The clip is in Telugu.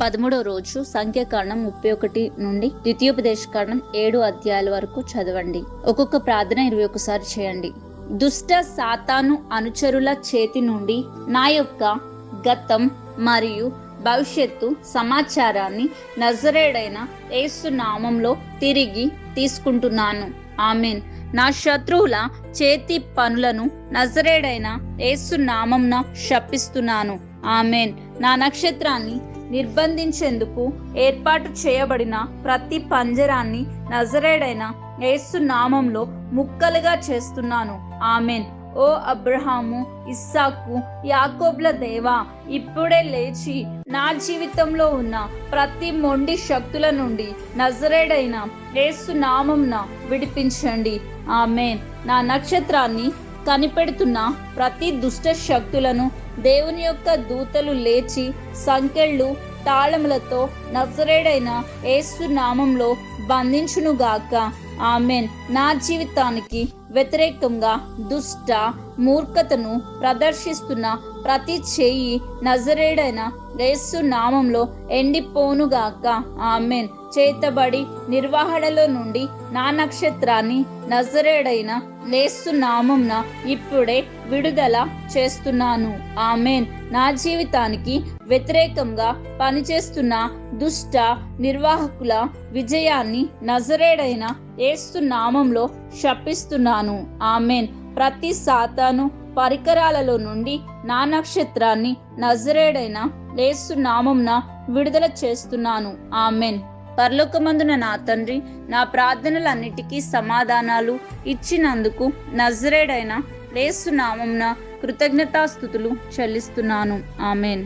13వ రోజు సంఖ్యాకాండం 31 నుండి ద్వితీయోపదేశకాండం 7 అధ్యాయాల వరకు చదవండి. ఒక్కొక్క ప్రార్థన 21 సారి చేయండి. దుష్ట సాతాను అనుచరుల చేతి నుండి నా యొక్క గతం మరియు భవిష్యత్తు సమాచారాన్ని నజరేయుడైన యేసు నామంలో తిరిగి తీసుకుంటున్నాను. ఆమేన్. నా శత్రువుల చేతి పనులను నజరేయుడైన యేసు నామంన శపిస్తున్నాను. ఆమేన్. నా నక్షత్రాన్ని నిర్బంధించేందుకు ఏర్పాటు చేయబడిన ప్రతి పంజరాన్ని నజరేయుడైన యేసు నామంలో ముక్కలుగా చేస్తున్నాను. ఆమేన్. ఓ అబ్రహాము, ఇస్సాకు, యాకోబుల దేవా, ఇప్పుడే లేచి నా జీవితంలో ఉన్న ప్రతి మొండి శక్తుల నుండి నజరేయుడైన యేసు నామంన విడిపించండి. ఆమేన్. నా నక్షత్రాన్ని కనిపెడుతున్న ప్రతి దుష్ట శక్తులను దేవుని యొక్క దూతలు లేచి సంకెళ్ళు తాళములతో నజరేయుడైన యేసు నామంలో బంధించునుగాక. ఆమేన్. నా జీవితానికి వ్యతిరేకంగా దుష్ట మూర్ఖతను ప్రదర్శిస్తున్న ప్రతి చెయ్యి నజరేయుడైన యేసు నామంలో ఎండిపోనుగాక. ఆమేన్. చేతబడి నిర్వహణలో నుండి నా నక్షత్రాన్ని నజరేయుడైన యేసు నామంన ఇప్పుడే విడుదల చేస్తున్నాను. ఆమేన్. నా జీవితానికి వ్యతిరేకంగా పనిచేస్తున్న దుష్ట నిర్వాహకుల విజయాన్ని నజరేయుడైన యేసు నామంలో శపిస్తున్నాను. ఆమేన్. ప్రతి సాతాను పరికరాలలో నుండి నా నక్షత్రాన్ని నజరేయుడైన యేసు నామంన విడుదల చేస్తున్నాను. ఆమేన్. పరలోకమందున నా తండ్రి, నా ప్రార్థనలన్నిటికీ సమాధానాలు ఇచ్చినందుకు నజరేయుడైన యేసు నామంన కృతజ్ఞతాస్తుతులు చెల్లిస్తున్నాను. ఆమేన్.